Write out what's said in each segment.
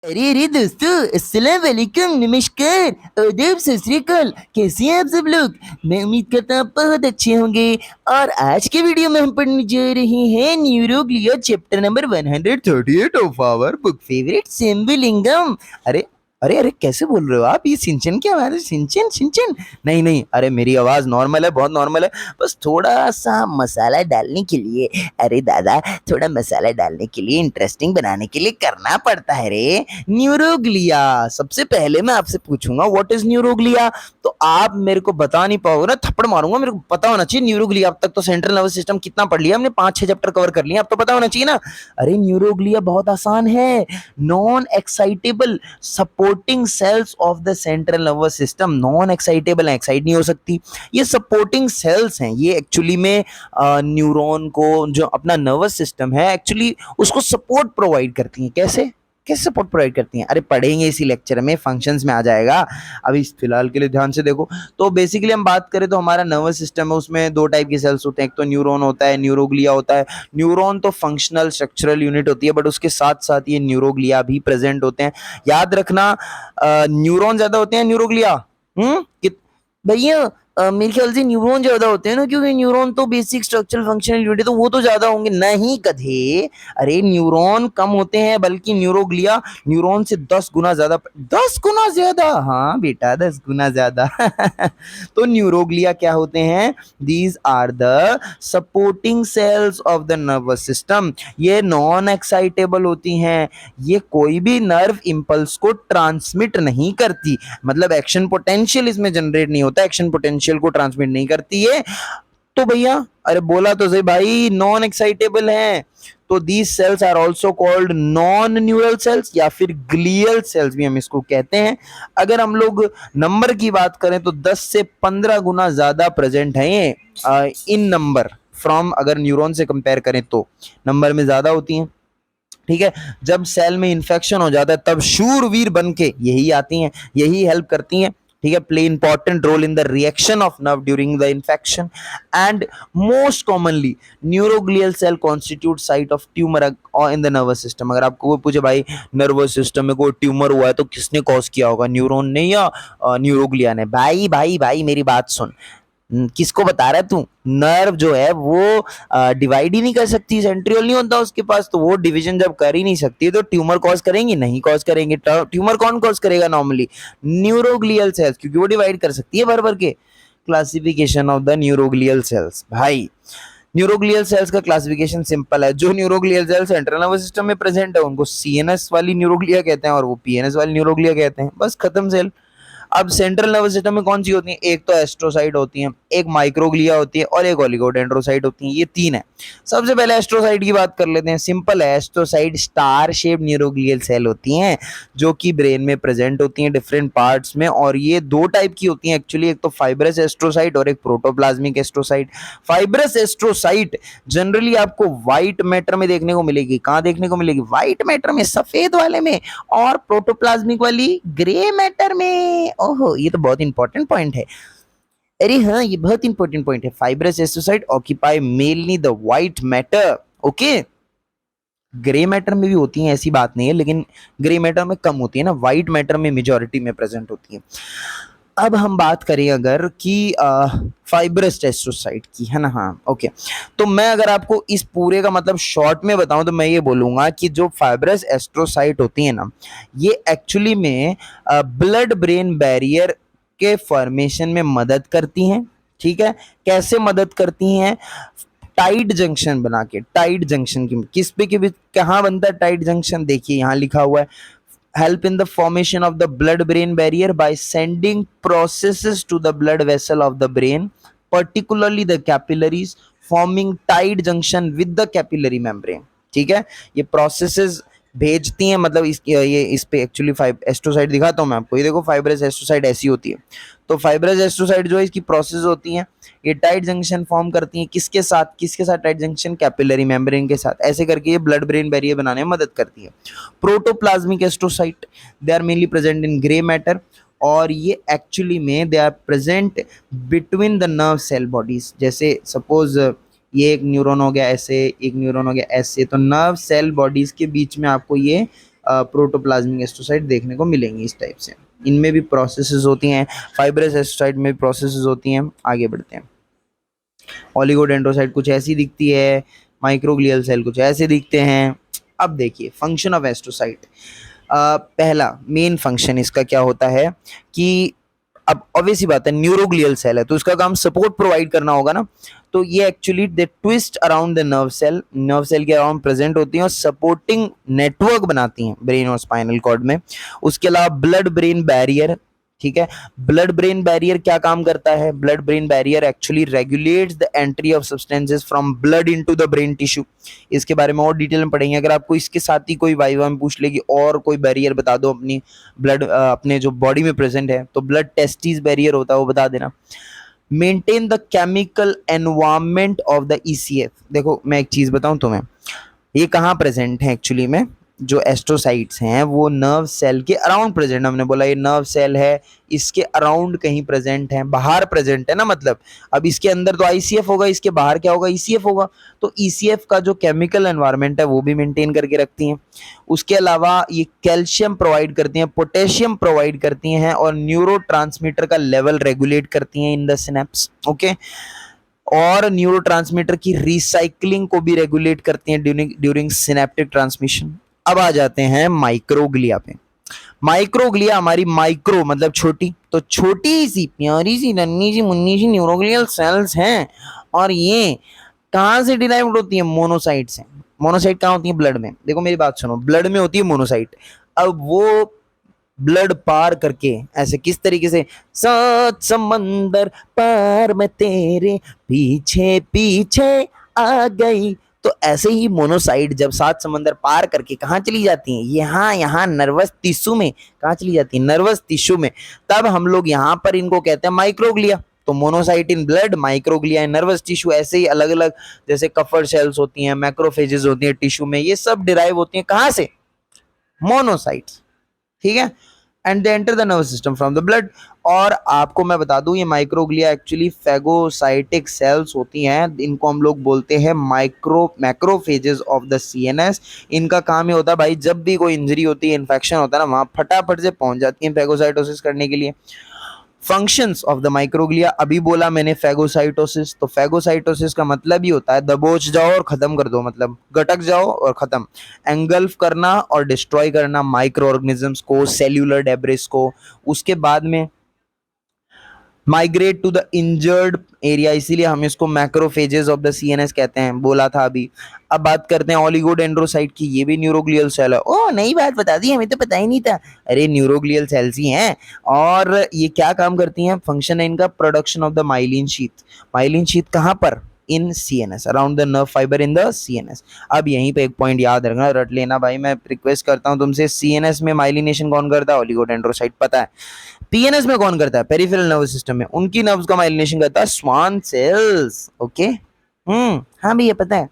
अरे अरे दोस्तों, अस्सलाम वालेकुम, नमस्कार, आदाब, सत श्री अकाल। कैसे हैं आप सब लोग? मैं उम्मीद करता हूँ आप बहुत अच्छे होंगे। और आज के वीडियो में हम पढ़ने जा रहे हैं neuroglia chapter number 138 of our book favourite Sembulingam. अरे अरे अरे, कैसे बोल रहे हो आप? ये सिंचन की आवाज है? सिंचन सिंचन? नहीं नहीं, अरे मेरी आवाज नॉर्मल है, बहुत नॉर्मल है। बस थोड़ा सा मसाला डालने के लिए, अरे दादा, थोड़ा मसाला डालने के लिए, इंटरेस्टिंग बनाने के लिए करना पड़ता है रे। न्यूरोग्लिया। सबसे पहले मैं आपसे पूछूंगा व्हाट इज न्यूरोग्लिया, तो आप मेरे को बता नहीं पाओगे ना, थप्पड़ मारूंगा। मेरे को पता होना चाहिए न्यूरोग्लिया। अब तक तो सेंट्रल नर्वस सिस्टम कितना पढ़ लिया हमने, 5-6 चैप्टर कवर कर लिए, अब तो पता होना चाहिए ना। अरे न्यूरोग्लिया बहुत आसान है। Non excitable supporting cells of the central nervous system. Non excitable है, एक्साइट नहीं हो सकती। ये सपोर्टिंग सेल्स हैं। ये एक्चुअली में न्यूरॉन को, जो अपना नर्वस सिस्टम है, एक्चुअली उसको सपोर्ट प्रोवाइड करती हैं। कैसे कैसे सपोर्ट प्रोवाइड करती हैं? अरे पढ़ेंगे इसी लेक्चर में, फंक्शंस में आ जाएगा। अभी फिलहाल के लिए ध्यान से देखो। तो बेसिकली हम बात करें तो हमारा नर्वस सिस्टम है, उसमें दो टाइप के सेल्स होते हैं। एक तो न्यूरॉन होता है, न्यूरोग्लिया होता है। न्यूरॉन तो फंक्शनल स्ट्रक्चरल यूनिट होती है, बट उसके साथ साथ ये न्यूरोग्लिया भी प्रेजेंट होते हैं। याद रखना, न्यूरॉन ज्यादा होते हैं न्यूरोग्लिया। भैया, मेरे ख्याल से न्यूरॉन ज्यादा होते हैं ना, क्योंकि न्यूरॉन तो बेसिक स्ट्रक्चरल फंक्शनल यूनिट है, तो वो तो ज्यादा होंगे। नहीं गधे, अरे न्यूरॉन कम होते हैं, बल्कि न्यूरोग्लिया न्यूरॉन से 10 गुना ज्यादा। 10 गुना ज्यादा? हाँ बेटा, 10 गुना ज्यादा। तो न्यूरोग्लिया क्या होते हैं? These are the supporting cells of the nervous system. ये नॉन एक्साइटेबल होती हैं। ये कोई भी नर्व इंपल्स को ट्रांसमिट नहीं करती, मतलब एक्शन पोटेंशियल इसमें जनरेट नहीं होता, एक्शन पोटेंशियल को ट्रांसमिट नहीं करती है। तो भैया, अरे बोला तो सही भाई, नॉन एक्साइटेबल हैं। तो these cells are also called non neural cells, या फिर ग्लियल सेल्स भी हम इसको कहते हैं। अगर हम लोग नंबर की बात करें तो 10 से 15 गुना ज्यादा प्रेजेंट है ये इन नंबर फ्रॉम, अगर न्यूरॉन से कंपेयर करें तो नंबर में ज्यादा होती हैं। ठीक है, जब सेल में इंफेक्शन हो जाता है तब शूरवीर बन के यही आती हैं, यही हेल्प करती हैं। ठीक है, play important role in the reaction of nerve during the infection. And most commonly neuroglial cell constitute site of tumour in the nervous system. अगर आपको वो पूछे भाई नर्वस सिस्टम में कोई ट्यूमर हुआ है तो किसने कॉज किया होगा, न्यूरॉन ने या न्यूरोग्लिया ने? भाई भाई भाई, मेरी बात सुन। किसको बता रहा है तू? नर्व जो है वो डिवाइड ही नहीं कर सकती, सेंट्रियोल नहीं होता उसके पास, तो वो डिवीजन जब कर ही नहीं सकती तो ट्यूमर कॉज करेंगी? नहीं कॉज करेंगे। ट्यूमर कौन कॉज करेगा नॉर्मली? न्यूरोग्लियल सेल्स, क्योंकि वो डिवाइड कर सकती है भर भर के। Classification of the neuroglial cells. भाई न्यूरोग्लियल सेल्स का क्लासिफिकेशन सिंपल है। जो neuroglial cell central nervous system में प्रेजेंट है उनको सीएनएस वाली न्यूरोग्लिया कहते हैं, और वो पीएनएस वाली न्यूरोग्लिया कहते हैं। बस खत्म सेल। अब सेंट्रल नर्वस सिस्टम में कौन सी होती है? एक तो एस्ट्रोसाइट होती है, एक माइक्रोग्लिया होती है, और एक ओलिगोडेंड्रोसाइट होती है। ये तीन है। सबसे पहले एस्ट्रोसाइट की बात कर लेते हैं। सिंपल है, astrocyte star shape neuroglial cell होती हैं, जो कि ब्रेन में प्रेजेंट होती हैं डिफरेंट पार्ट्स में। और ये दो टाइप की होती हैं एक्चुअली, एक तो फाइब्रस एस्ट्रोसाइट और एक protoplasmic astrocyte. Fibrous astrocyte generally आपको व्हाइट मैटर में देखने को मिलेगी। कहाँ देखने को मिलेगी? व्हाइट मैटर में, सफेद वाले में। और प्रोटोप्लाज्मिक वाली ग्रे मैटर में। ओहो, ये तो बहुत इंपॉर्टेंट पॉइंट है। अरे हाँ, ये बहुत इंपॉर्टेंट पॉइंट है। Fibrous astrocyte occupy mainly the white matter. Okay, grey matter में भी होती हैं, ऐसी बात नहीं है, लेकिन ग्रे मैटर में कम होती है ना, व्हाइट मैटर में मेजॉरिटी में प्रेजेंट होती है। अब हम बात करें अगर कि फाइब्रस एस्ट्रोसाइट की, है ना? हाँ, ओके। तो मैं अगर आपको इस पूरे का मतलब शॉर्ट में बताऊं तो मैं ये बोलूंगा कि जो फाइब्रस एस्ट्रोसाइट होती है ना, ये एक्चुअली में ब्लड ब्रेन बैरियर के फॉर्मेशन में मदद करती हैं। ठीक है, कैसे मदद करती हैं? टाइट जंक्शन बना के। टाइट जंक्शन की किस पे के कहाँ बनता है टाइट जंक्शन? देखिए यहाँ लिखा हुआ है, help in the formation of the blood brain barrier by sending processes to the blood vessel of the brain, particularly the capillaries, forming tight junction with the capillary membrane। ठीक है, ये processes भेजती हैं, मतलब इस पे एक्चुअली एस्ट्रोसाइट दिखाता हूँ मैं आपको। ये देखो, फाइब्रस एस्ट्रोसाइट ऐसी होती है। तो फाइब्रस एस्ट्रोसाइट जो है, इसकी प्रोसेस होती हैं, ये टाइट जंक्शन फॉर्म करती हैं। किसके साथ? किसके साथ टाइट जंक्शन? कैपिलरी मेम्ब्रेन के साथ। ऐसे करके ये ब्लड ब्रेन बैरियर बनाने में मदद करती है। Protoplasmic astrocyte, they are mainly present in grey matter, और ये एक्चुअली में they are present between the nerve cell bodies. जैसे सपोज ये एक न्यूरॉन हो गया ऐसे, एक न्यूरॉन हो गया ऐसे, तो नर्व सेल बॉडीज के बीच में आपको ये प्रोटोप्लाज्मिक एस्ट्रोसाइट देखने को मिलेंगी इस टाइप से। इनमें भी प्रोसेसेस होती हैं, फाइब्रस एस्ट्रोसाइट में भी प्रोसेसेस होती हैं। आगे बढ़ते हैं। ओलिगोडेंड्रोसाइट कुछ ऐसी दिखती है, माइक्रोग्लियल सेल कुछ ऐसे दिखते हैं। अब देखिए फंक्शन ऑफ एस्ट्रोसाइट। पहला मेन फंक्शन इसका क्या होता है कि अब ऑब्वियस ही बात है न्यूरोग्लियल सेल है तो इसका काम सपोर्ट प्रोवाइड करना होगा ना। तो ये actually they twist around the nerve cell के अराउंड प्रेजेंट होती हैं और सपोर्टिंग नेटवर्क बनाती हैं ब्रेन और स्पाइनल कॉर्ड में। उसके अलावा ब्लड ब्रेन बैरियर, ठीक है। ब्लड ब्रेन बैरियर क्या काम करता है? Blood brain barrier actually regulates the entry of substances from blood into the brain tissue. इसके बारे में और डिटेल में पढ़ेंगे। अगर आपको इसके साथ ही कोई वाइवा में पूछ लेगी और कोई बैरियर बता दो अपनी ब्लड अपने जो बॉडी में प्रेजेंट है, तो ब्लड टेस्टिस बैरियर होता है वो बता देना। Maintain the chemical environment of the ECF. देखो मैं एक चीज बताऊं तुम्हें, ये कहाँ प्रेजेंट है एक्चुअली में? जो एस्ट्रोसाइट्स हैं वो नर्व सेल के अराउंड प्रेजेंट, हमने बोला ये नर्व सेल है, इसके अराउंड कहीं प्रेजेंट है, बाहर प्रेजेंट है ना। मतलब अब इसके अंदर तो आईसीएफ होगा, इसके बाहर क्या होगा? ईसीएफ होगा। तो ईसीएफ का जो केमिकल एनवायरनमेंट है वो भी मेंटेन करके रखती हैं। उसके अलावा ये कैल्शियम प्रोवाइड करती हैं, पोटेशियम प्रोवाइड करती हैं और न्यूरोट्रांसमीटर का लेवल रेगुलेट करती हैं इन द सिनेप्स। ओके, और न्यूरोट्रांसमीटर की रिसाइकलिंग को भी रेगुलेट करती हैं ड्यूरिंग सिनेप्टिक ट्रांसमिशन। अब आ जाते हैं माइक्रोग्लिया पे। माइक्रोग्लिया हमारी माइक्रो मतलब छोटी, तो छोटी सी प्यारी सी नन्ही सी मुन्नी सी न्यूरोग्लियल सेल्स हैं और ये कहाँ से डिराइव्ड होती है? मोनोसाइट से। मोनोसाइट कहाँ होती है? ब्लड में। देखो मेरी बात सुनो, ब्लड में होती है मोनोसाइट। अब वो ब्लड पार करके ऐसे किस तरीके से, सात समंदर पार मैं तेरे पीछे पीछे आ गई, तो ऐसे ही मोनोसाइट जब सात समंदर पार करके कहाँ चली जाती हैं? यहाँ यहाँ नर्वस टिश्यू में। कहाँ चली जाती है? नर्वस टिश्यू में। तब हम लोग यहाँ पर इनको कहते हैं माइक्रोग्लिया। तो monocyte in blood, microglia in nervous tissue. ऐसे ही अलग अलग जैसे कफर सेल्स होती हैं, मैक्रोफेजेस होती हैं टिश्यू में, ये सब डिराइव होती हैं कहाँ से? मोनोसाइट्स, ठीक है। And they enter the nervous system from the blood. और आपको मैं बता दूं ये माइक्रोग्लिया एक्चुअली फैगोसाइटिक सेल्स होती हैं, इनको हम लोग बोलते हैं मैक्रोफेजेस ऑफ द सीएनएस। इनका काम ये होता है भाई, जब भी कोई इंजरी होती है, इन्फेक्शन होता है ना, वहां फटाफट से पहुंच जाती है फैगोसाइटोसिस करने के लिए। फंक्शंस ऑफ द माइक्रोग्लिया, अभी बोला मैंने फैगोसाइटोसिस, तो फैगोसाइटोसिस का मतलब ही होता है दबोच जाओ और खत्म कर दो, मतलब गटक जाओ और खत्म। एंगल्फ करना और डिस्ट्रॉय करना माइक्रो ऑर्गेनिजम्स को, सेल्यूलर डेब्रिस को। उसके बाद में migrate to the injured area, इसीलिए हम इसको मैक्रोफेजेस ऑफ द सीएनएस कहते हैं, बोला था अभी। अब बात करते हैं ओलिगोडेंड्रोसाइट की, ये भी न्यूरोग्लियल सेल है। ओ नई बात बता दी, हमें तो पता ही नहीं था। अरे न्यूरोग्लियल सेल्स ही हैं। और ये क्या काम करती हैं? फंक्शन है इनका production of the myelin sheath. Myelin sheath कहाँ पर? In CNS, around the nerve fibre in the CNS. अब यहीं पे एक पॉइंट याद रखना, रट लेना भाई, मैं रिक्वेस्ट करता हूं तुमसे। सीएनएस में माइलिनेशन कौन करता है? ओलिगोडेंड्रोसाइट, पता है। पीएनएस में कौन करता है? पेरिफेरल नर्वस सिस्टम में, उनकी नर्व्स का माइलिनेशन करता है स्वान सेल्स। ओके, हाँ भैया पता है।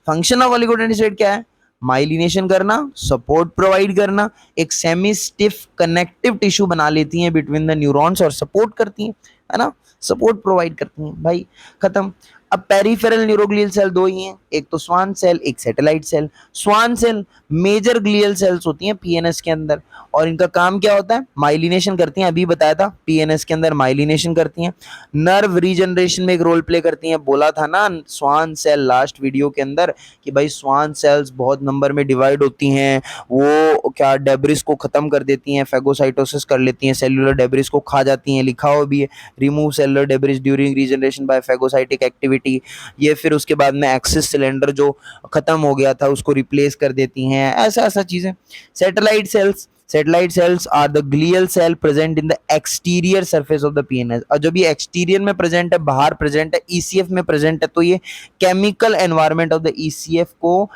फंक्शन ऑफ ओलिगोडेंड्रोसाइट क्या है? माइलिनेशन करना, सपोर्ट प्रोवाइड करना, एक सेमी स्टिफ कनेक्टिव टिश्यू बना लेती हैं बिटवीन द न्यूरॉन्स और सपोर्ट करती हैं, है ना, सपोर्ट प्रोवाइड करती हैं भाई, खत्म। अब पेरिफेरल न्यूरोग्लियल सेल दो ही हैं, एक तो स्वान सेल, एक satellite cell. Schwann cell major glial cells होती हैं पीएनएस के अंदर, और इनका काम क्या होता है? माइलिनेशन करती हैं, अभी बताया था पीएनएस के अंदर माइलिनेशन करती हैं। नर्व रीजनरेशन में एक रोल प्ले करती हैं, बोला था ना स्वान सेल लास्ट वीडियो के अंदर कि भाई स्वान सेल्स बहुत नंबर में डिवाइड होती हैं, वो क्या डेब्रिस को खत्म कर देती हैं, फैगोसाइटोसिस कर लेती हैं, सेल्यूलर डेब्रिस को खा जाती हैं, लिखा हुआ भी है remove cellular debris during regeneration by phagocytic activity. ये फिर उसके बाद में एक्सिस सिलेंडर जो खत्म हो गया था उसको रिप्लेस कर देती हैं, ऐसा ऐसा चीजें। Satellite cells are the glial cell present in the exterior surface of the PNS। और जब ये एक्सटीरियर में प्रेजेंट है, बाहर प्रेजेंट है, ईसीएफ में प्रेजेंट है, तो ये chemical environment of the ECF को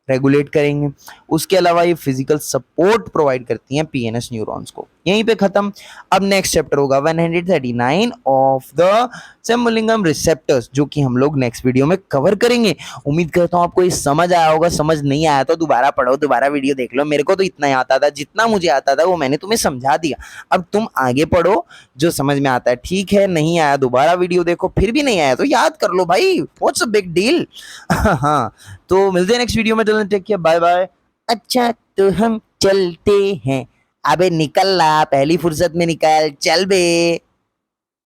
रेगुलेट करेंगे। उसके अलावा ये फिजिकल सपोर्ट प्रोवाइड करती हैं पीएनएस न्यूरॉन्स को। यहीं पे खत्म। अब नेक्स्ट चैप्टर होगा 139 ऑफ द सिम्बोलिज्म रिसेप्टर्स, जो कि हम लोग नेक्स्ट वीडियो में कवर करेंगे। उम्मीद करता हूँ आपको ये समझ आया होगा। समझ नहीं आया तो दोबारा पढ़ो, दोबारा वीडियो देख लो। मेरे को तो इतना ही आता था, जितना मुझे आता था वो मैंने तुम्हें समझा दिया। अब तुम आगे पढ़ो जो समझ में आता है, ठीक है। नहीं आया दोबारा वीडियो देखो, फिर भी नहीं आया तो याद कर लो भाई, व्हाट्स अ बिग डील। हाँ, तो मिलते हैं नेक्स्ट वीडियो में। चलो टेक केयर, बाय बाय। अच्छा तो हम चलते हैं। अबे निकल ला, पहली फुर्सत में निकल, चल बे।